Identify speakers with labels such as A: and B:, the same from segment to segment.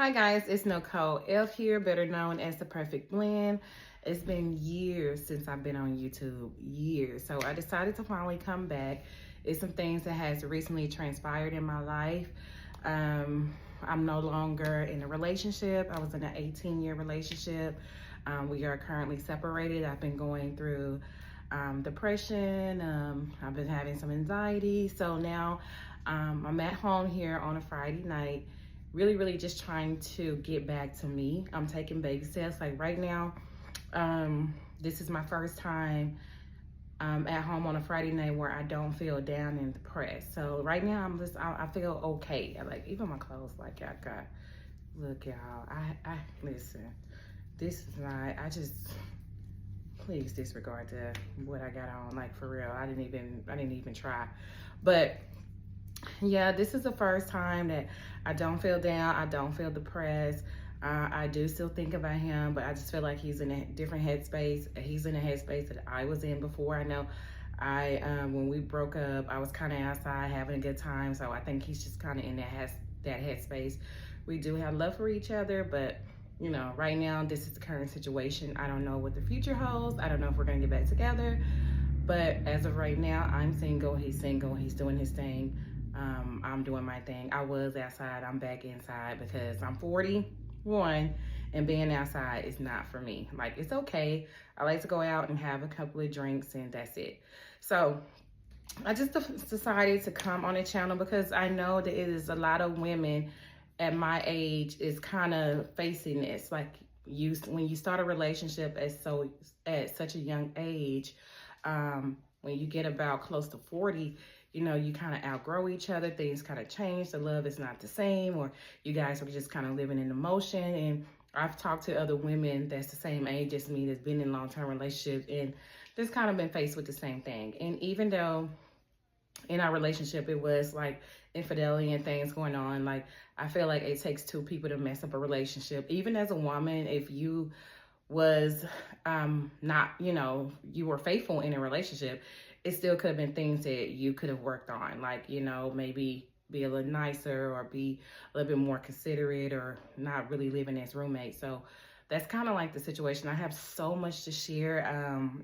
A: Hi guys, it's Nicole F here, better known as The Perfect Blend. It's been years since I've been on YouTube, years. So I decided to finally come back. It's some things that has recently transpired in my life. I'm no longer in a relationship. I was in an 18-year relationship. We are currently separated. I've been going through depression. I've been having some anxiety. So now I'm at home here on a Friday night, really just trying to get back to me. I'm taking baby steps. Like right now, this is my first time at home on a Friday night where I don't feel down and depressed. So right now I feel okay. Like even my clothes, like I got, look y'all, I listen, this is not, please disregard what I got on, like for real. I didn't even try. But yeah, this is the first time that I don't feel down. I don't feel depressed. I do still think about him, but I just feel like he's in a different headspace. He's in a headspace that I was in before. I know when we broke up, I was kind of outside having a good time. So I think he's just kind of in that headspace. We do have love for each other, but you know, right now, this is the current situation. I don't know what the future holds. I don't know if we're gonna get back together. But as of right now, I'm single, he's doing his thing. I'm doing my thing. I was outside, I'm back inside because I'm 41 and being outside is not for me. Like, it's okay. I like to go out and have a couple of drinks and that's it. So I just decided to come on a channel because I know that it is a lot of women at my age is kind of facing this. Like when you start a relationship at such a young age, when you get about close to 40, you know, you kind of outgrow each other. Things kind of change. The love is not the same, or you guys are just kind of living in emotion. And I've talked to other women that's the same age as me that's been in long-term relationships and just kind of been faced with the same thing. And even though in our relationship it was like infidelity and things going on, like I feel like it takes two people to mess up a relationship. Even as a woman, if you was not, you know, you were faithful in a relationship, it still could have been things that you could have worked on, like, you know, maybe be a little nicer or be a little bit more considerate or not really living as roommates. So that's kind of like the situation. I have so much to share.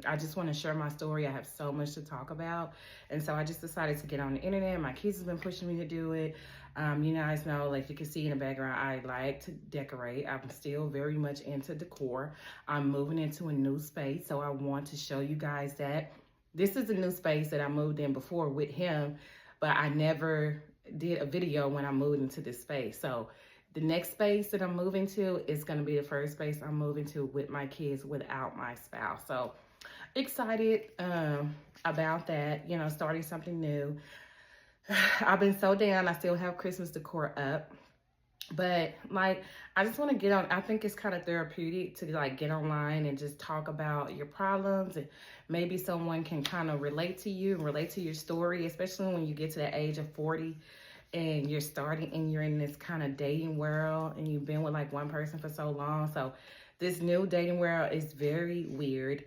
A: I just want to share my story. I have so much to talk about. And so I just decided to get on the internet. My kids have been pushing me to do it. You guys know, like you can see in the background, I like to decorate. I'm still very much into decor. I'm moving into a new space. So I want to show you guys that this is a new space that I moved in before with him, but I never did a video when I moved into this space. So the next space that I'm moving to is going to be the first space I'm moving to with my kids without my spouse. So excited about that, you know, starting something new. I've been so down. I still have Christmas decor up. But like, I just want to get on. I think it's kind of therapeutic to like get online and just talk about your problems, and maybe someone can kind of relate to you and relate to your story, especially when you get to the age of 40 and you're starting and you're in this kind of dating world and you've been with like one person for so long. So this new dating world is very weird.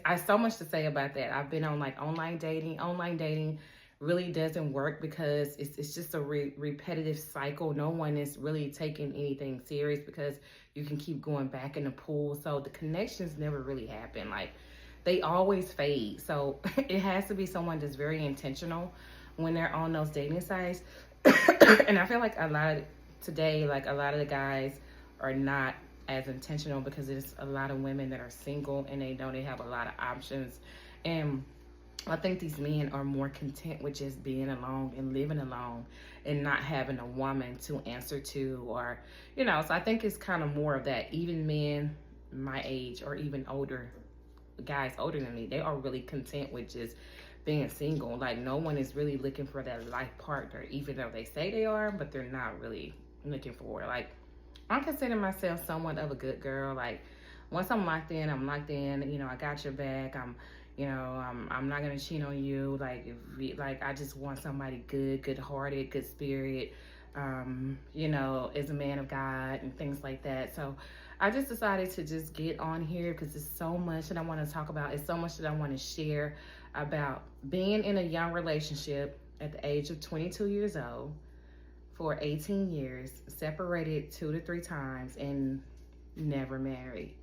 A: I so much to say about that. I've been on like online dating. Online dating really doesn't work because it's just a repetitive cycle. No one is really taking anything serious because you can keep going back in the pool. So the connections never really happen. Like they always fade. So it has to be someone that's very intentional when they're on those dating sites. And I feel like a lot of the guys are not as intentional because there's a lot of women that are single and they know they have a lot of options. And I think these men are more content with just being alone and living alone and not having a woman to answer to, or, you know, so I think it's kind of more of that. Even men my age or even older, guys older than me, they are really content with just being single. Like no one is really looking for that life partner, even though they say they are, but they're not really looking for it. Like I consider myself somewhat of a good girl. Like once I'm locked in, I'm locked in. You know, I got your back. I'm not gonna cheat on you. Like I just want somebody good-hearted, good spirit. You know, is a man of God and things like that. So I just decided to just get on here because there's so much that I want to talk about. It's so much that I want to share about being in a young relationship at the age of 22 years old for 18 years, separated 2 to 3 times, and never married.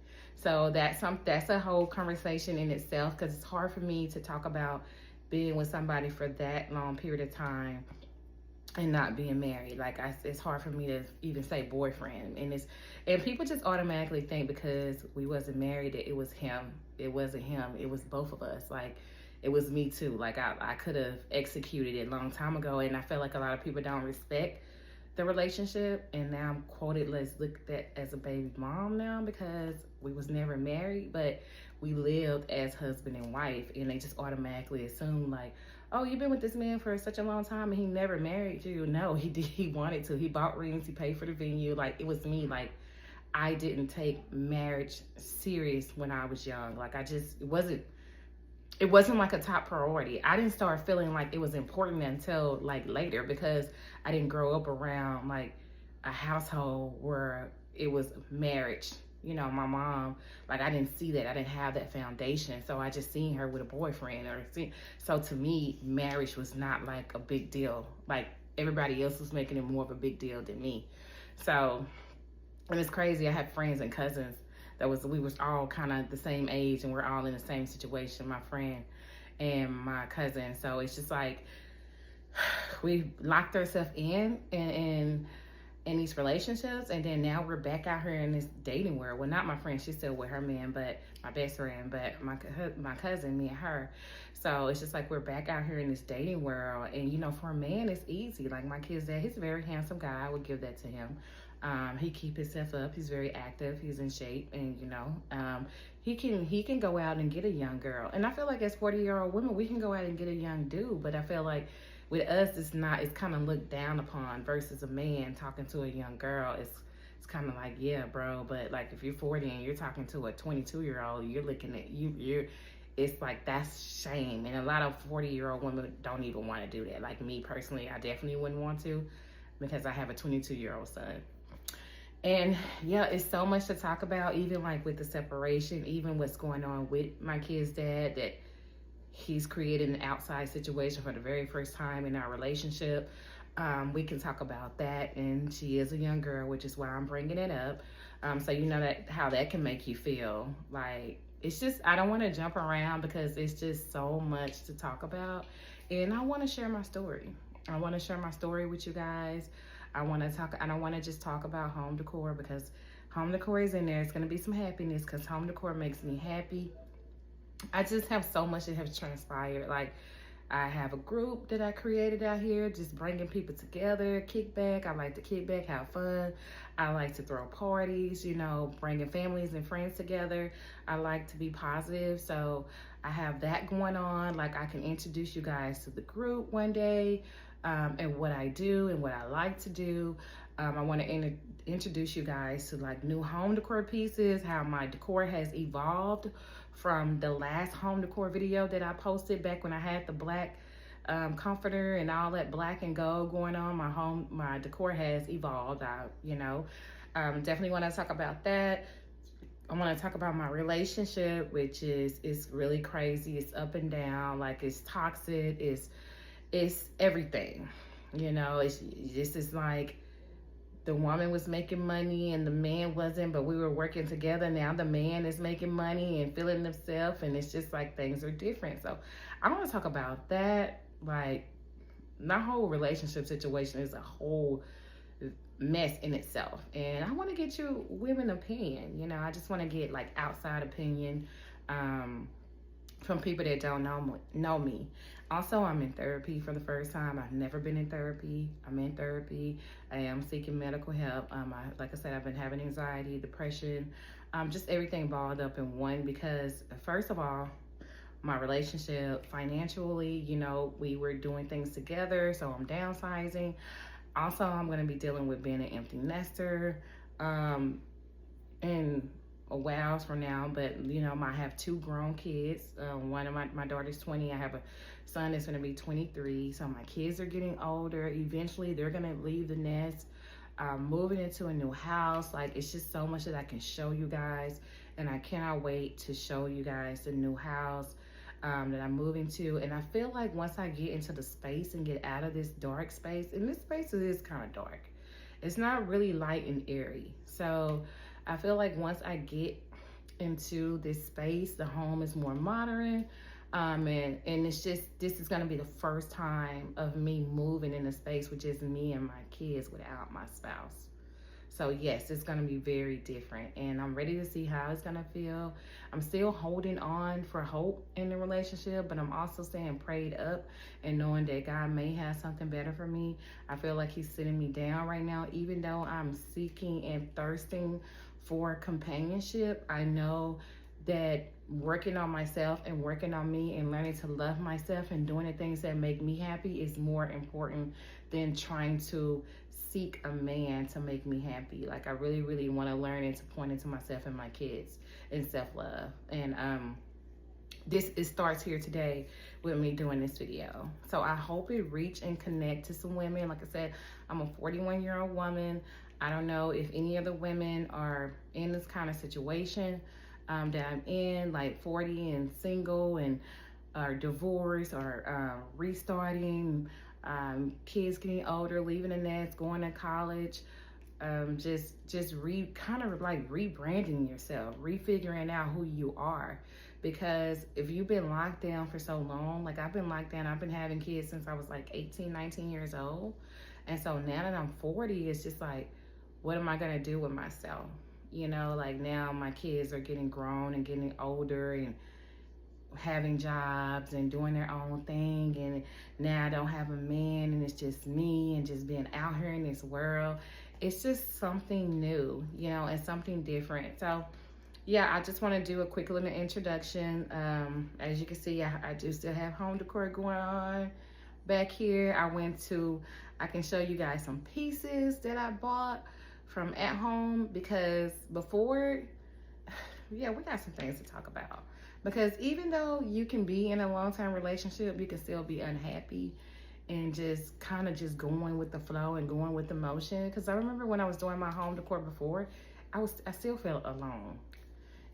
A: So that's a whole conversation in itself, because it's hard for me to talk about being with somebody for that long period of time and not being married. Like, it's hard for me to even say boyfriend, and people just automatically think because we wasn't married that it was him. It wasn't him. It was both of us. Like, it was me too. Like, I could have executed it a long time ago, and I feel like a lot of people don't respect the relationship, and now I'm quoted as looked at as a baby mom now because we was never married, but we lived as husband and wife, and they just automatically assume like, oh, you've been with this man for such a long time and he never married you. No, he did. He wanted to. He bought rings. He paid for the venue. Like, it was me. Like, I didn't take marriage serious when I was young. Like, it wasn't like a top priority. I didn't start feeling like it was important until like later, because I didn't grow up around like a household where it was marriage. You know, my mom, like, I didn't see that. I didn't have that foundation. So I just seen her with a boyfriend so to me, marriage was not like a big deal. Like, everybody else was making it more of a big deal than me. So, and it's crazy. I had friends and cousins we was all kind of the same age, and we're all in the same situation, my friend and my cousin. So it's just like we locked ourselves in these relationships, and then now we're back out here in this dating world. Well, not my friend, she's still with her man, but my best friend, but my cousin, me and her. So it's just like we're back out here in this dating world, and you know, for a man, it's easy. Like, my kid's dad, he's a very handsome guy. I would give that to him. He keep himself up. He's very active. He's in shape, and you know, he can go out and get a young girl. And I feel like as 40-year-old women, we can go out and get a young dude. But I feel like with us, it's kind of looked down upon versus a man talking to a young girl. It's kind of like, yeah, bro. But like, if you're 40 and you're talking to a 22-year-old, you're looking at it's like, that's shame. And a lot of 40-year-old women don't even want to do that. Like, me personally, I definitely wouldn't want to, because I have a 22-year-old son. And yeah, it's so much to talk about, even like with the separation, even what's going on with my kid's dad, that he's created an outside situation for the very first time in our relationship. We can talk about that. And she is a young girl, which is why I'm bringing it up. So you know how that can make you feel. Like, it's just, I don't want to jump around because it's just so much to talk about. And I want to share my story. I want to share my story with you guys. I don't want to just talk about home decor, because home decor is in there. It's going to be some happiness because home decor makes me happy. I just have so much that has transpired. Like, I have a group that I created out here, just bringing people together, kick back. I like to kick back, have fun. I like to throw parties, you know, bringing families and friends together. I like to be positive. So I have that going on. Like, I can introduce you guys to the group one day. And what I do and what I like to do. I want to introduce you guys to like new home decor pieces, how my decor has evolved from the last home decor video that I posted back when I had the black comforter and all that black and gold going on. My decor has evolved. Definitely want to talk about that. I want to talk about my relationship, which is really crazy. It's up and down. Like, it's toxic. It's everything, you know. This is like, the woman was making money and the man wasn't, but we were working together. Now the man is making money and feeling himself, and it's just like, things are different. So I want to talk about that. Like, my whole relationship situation is a whole mess in itself, and I want to get you women opinion. You know, I just want to get like outside opinion from people that don't know me. Also, I'm in therapy for the first time. I've never been in therapy. I'm in therapy. I am seeking medical help. Like I said, I've been having anxiety, depression, just everything balled up in one, because first of all, my relationship financially, you know, we were doing things together, so I'm downsizing. Also, I'm going to be dealing with being an empty nester in a while from now, but you know, I have 2 grown kids. One of my daughter's 20. I have a son that's going to be 23. So my kids are getting older. Eventually, they're going to leave the nest, moving into a new house. Like, it's just so much that I can show you guys, and I cannot wait to show you guys the new house. that I'm moving to. And I feel like once I get into the space and get out of this dark space, and this space is kind of dark, it's not really light and airy. So I feel like once I get into this space, the home is more modern. And it's just, this is gonna be the first time of me moving in a space with just me and my kids without my spouse. So yes, it's gonna be very different, and I'm ready to see how it's gonna feel. I'm still holding on for hope in the relationship, but I'm also staying prayed up and knowing that God may have something better for me. I feel like he's sitting me down right now, even though I'm seeking and thirsting for companionship. I know that working on myself and working on me and learning to love myself and doing the things that make me happy is more important than trying to seek a man to make me happy. Like, I really, really want to learn and to point into myself and my kids in self-love. And it starts here today with me doing this video. So I hope it reach and connect to some women. Like I said, I'm a 41-year-old woman. I don't know if any other women are in this kind of situation that I'm in, like 40 and single and are divorced or restarting, kids getting older, leaving the nest, going to college, just kind of like rebranding yourself, refiguring out who you are. Because if you've been locked down for so long, like I've been locked down, I've been having kids since I was like 18, 19 years old. And so now that I'm 40, it's just like, what am I gonna do with myself? You know, like now my kids are getting grown and getting older and having jobs and doing their own thing, and now I don't have a man and it's just me and just being out here in this world. It's just something new, you know, and something different. So yeah, I just want to do a quick little introduction. As you can see, I do still have home decor going on back here. I can show you guys some pieces that I bought from at home, because before, yeah, we got some things to talk about. Because even though you can be in a long-term relationship, you can still be unhappy and just kind of just going with the flow and going with the motion. Because I remember when I was doing my home decor before, I still felt alone.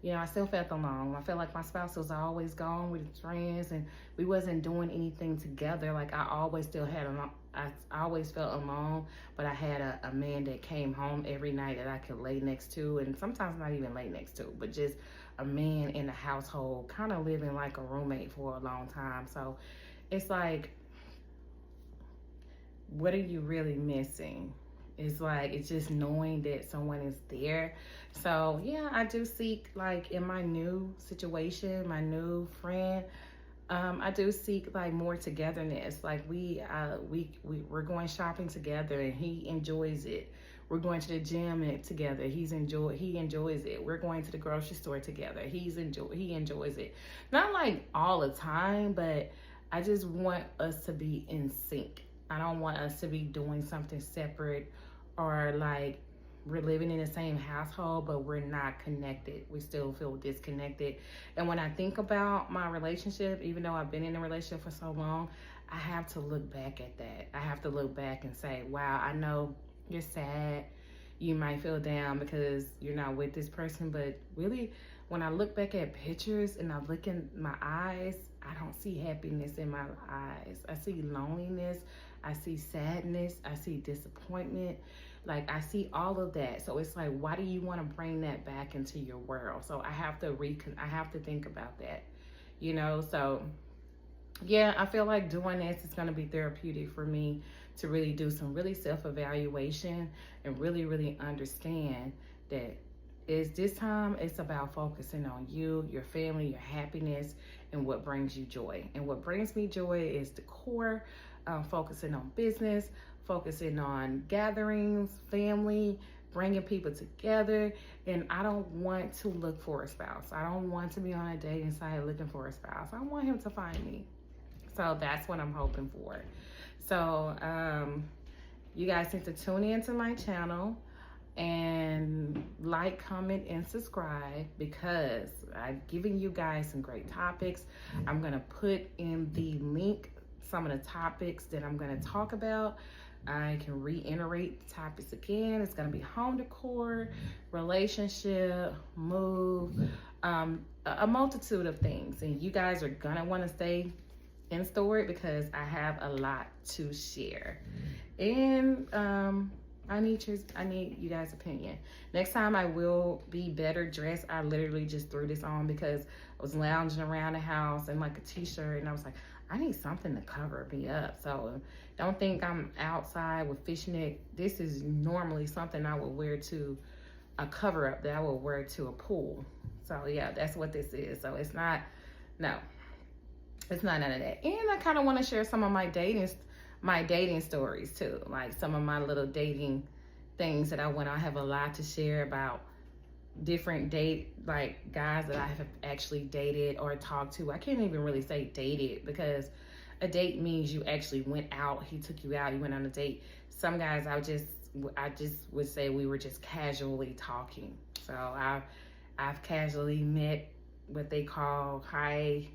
A: You know, I still felt alone. I felt like my spouse was always gone with his friends and we wasn't doing anything together. Like I always felt alone, but I had a man that came home every night that I could lay next to, and sometimes not even lay next to, but just a man in the household, kind of living like a roommate for a long time. So it's like, what are you really missing? It's like, it's just knowing that someone is there. So yeah, I do seek, like in my new situation, my new friend, I do seek like more togetherness. Like we're going shopping together and he enjoys it. We're going to the gym together. He enjoys it. We're going to the grocery store together. He enjoys it. Not like all the time, but I just want us to be in sync. I don't want us to be doing something separate, or like we're living in the same household, but we're not connected. We still feel disconnected. And when I think about my relationship, even though I've been in a relationship for so long, I have to look back at that. I have to look back and say, wow, I know you're sad. You might feel down because you're not with this person, but really, when I look back at pictures and I look in my eyes, I don't see happiness in my eyes. I see loneliness. I see sadness. I see disappointment. Like I see all of that. So it's like, why do you want to bring that back into your world? So I have to think about that, you know? So yeah, I feel like doing this is going to be therapeutic for me to really do some really self-evaluation and really, really understand that this time it's about focusing on you, your family, your happiness, and what brings you joy. And what brings me joy is decor, focusing on business, focusing on gatherings, family, bringing people together. And I don't want to look for a spouse. I don't want to be on a dating site looking for a spouse. I want him to find me. So that's what I'm hoping for. So you guys need to tune into my channel and like, comment, and subscribe, because I've given you guys some great topics. I'm gonna put in the link some of the topics that I'm gonna talk about. I can reiterate the topics again. It's gonna be home decor, relationship, move, a multitude of things. And you guys are gonna wanna stay in store because I have a lot to share. And I need you guys' opinion. Next time I will be better dressed. I literally just threw this on because I was lounging around the house in like a t-shirt, and I was like, I need something to cover me up. So don't think I'm outside with fishnet. This is normally something I would wear to a cover up that I would wear to a pool. So yeah, that's what this is. So it's not, no, it's not none of that. And I kind of want to share some of my dating stories too, like some of my little dating things that I have a lot to share about different like guys that I have actually dated or talked to. I can't even really say dated because a date means you actually went out, he took you out, you went on a date. Some guys I just would say we were just casually talking. So I've casually met what they call high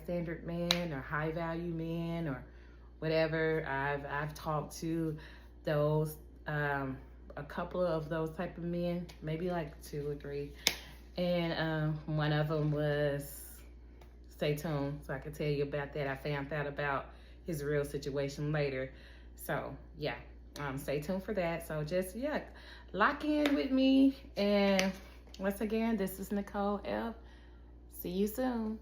A: standard men or high value men or whatever. I've talked to those a couple of those type of men, maybe like 2 or 3, and one of them was, stay tuned so I can tell you about that. I found out about his real situation later. So yeah, stay tuned for that. So just, yeah, lock in with me. And once again, this is Nicole F. See you soon.